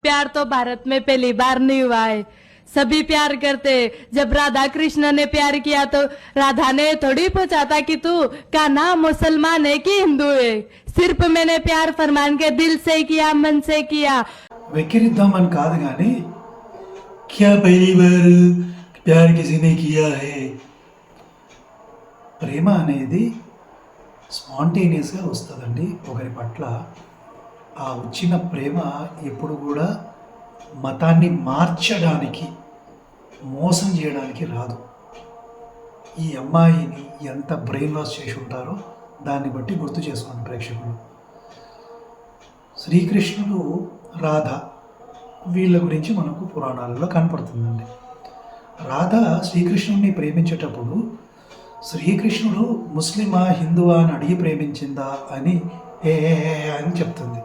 प्यार तो भारत में पहली बार नहीं हुआ है, सभी प्यार करते। जब राधा कृष्ण ने प्यार किया तो राधा ने थोड़ी पूछा था कि तू का नाम मुसलमान है कि हिंदू है, सिर्फ मैंने प्यार फरमान के दिल से किया, मन से किया। వెక్కిరిద్దామని కాదు కానీ క్యా పహలీ బార్ ప్యార్ కిసీనే కియా హై. ప్రేమ అనేది స్పాంటేనియస్గా వస్తుందండి ఒకరి పట్ల. ఆ వచ్చిన ప్రేమ ఎప్పుడు కూడా మతాన్ని మార్చడానికి, మోసం చేయడానికి రాదు. ఈ అమ్మాయిని ఎంత బ్రెయిన్ వాష్ చేసి ఉంటారో దాన్ని బట్టి గుర్తు చేసుకోండి ప్రేక్షకులు. శ్రీకృష్ణుడు, రాధ వీళ్ళ గురించి మనకు పురాణాలలో కనపడుతుందండి. రాధ శ్రీకృష్ణుడిని ప్రేమించేటప్పుడు శ్రీకృష్ణుడు ముస్లిమా హిందువా అని అడిగి ప్రేమించిందా అని ఏ అని చెప్తుంది.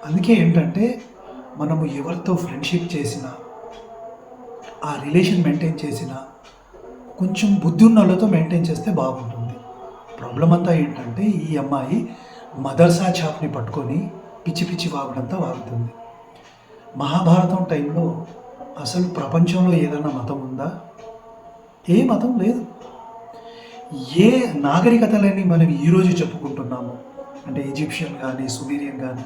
అందుకే ఏంటంటే మనము ఎవరితో ఫ్రెండ్షిప్ చేసినా, ఆ రిలేషన్ మెయింటైన్ చేసినా కొంచెం బుద్ధి ఉన్న వాళ్ళతో మెయింటైన్ చేస్తే బాగుంటుంది. ప్రాబ్లం అంతా ఏంటంటే ఈ అమ్మాయి మదర్సా చాప్ని పట్టుకొని పిచ్చి పిచ్చి వాగుడంతా వాగుతుంది. మహాభారతం టైంలో అసలు ప్రపంచంలో ఏదైనా మతం ఉందా? ఏ మతం లేదు. ఏ నాగరికతలని మనం ఈరోజు చెప్పుకుంటున్నాము అంటే ఈజిప్షియన్ కానీ, సుమేరియన్ కానీ,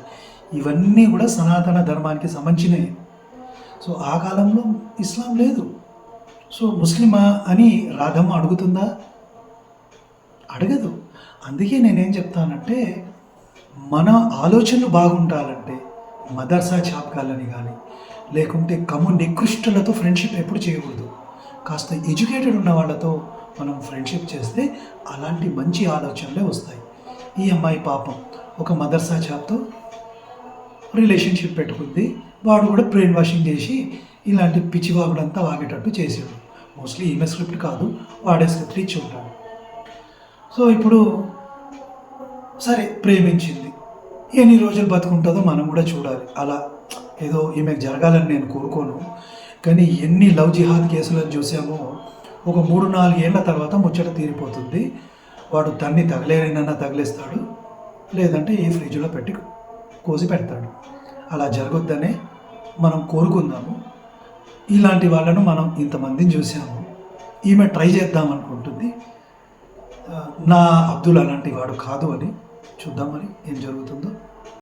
ఇవన్నీ కూడా సనాతన ధర్మానికి సంబంధించినవి. సో ఆ కాలంలో ఇస్లాం లేదు. సో ముస్లిమా అని రాధమ్మ అడుగుతుందా? అడగదు. అందుకే నేనేం చెప్తానంటే మన ఆలోచనలు బాగుండాలంటే మదర్సా చాపకాలని కానీ లేకుంటే నికృష్టులతో ఫ్రెండ్షిప్ ఎప్పుడు చేయకూడదు. కాస్త ఎడ్యుకేటెడ్ ఉన్న వాళ్ళతో మనం ఫ్రెండ్షిప్ చేస్తే అలాంటి మంచి ఆలోచనలే వస్తాయి. ఈ అమ్మాయి పాపం ఒక మదర్సా చాప్తో రిలేషన్షిప్ పెట్టుకుంది. వాడు కూడా బ్రెయిన్ వాషింగ్ చేసి ఇలాంటి పిచ్చివాగుడంతా వాగేటట్టు చేసాడు. మోస్ట్లీ ఈమె స్క్రిప్ట్ కాదు, వాడే స్క్రిప్ట్ ఇచ్చి ఉంటాడు. సో ఇప్పుడు సరే ప్రేమించింది, ఎన్ని రోజులు బతుకుంటుందో మనం కూడా చూడాలి. అలా ఏదో ఈమెకు జరగాలని నేను కోరుకోను, కానీ ఎన్ని లవ్ జిహాద్ కేసులను చూసామో ఒక 3-4 ఏళ్ల తర్వాత ముచ్చట తీరిపోతుంది. వాడు తన్ని తగలేనన్నా తగిలేస్తాడు, లేదంటే ఏ ఫ్రిడ్జ్లో పెట్టి కోసి పెడతాడు. అలా జరగొద్దనే మనం కోరుకుందాము. ఇలాంటి వాళ్ళను మనం ఇంతమందిని చూసాము. ఈమె ట్రై చేద్దామనుకుంటుంది. నా అబ్దుల్ అలాంటి వాడు కాదు అని చూద్దామని ఏం జరుగుతుందో.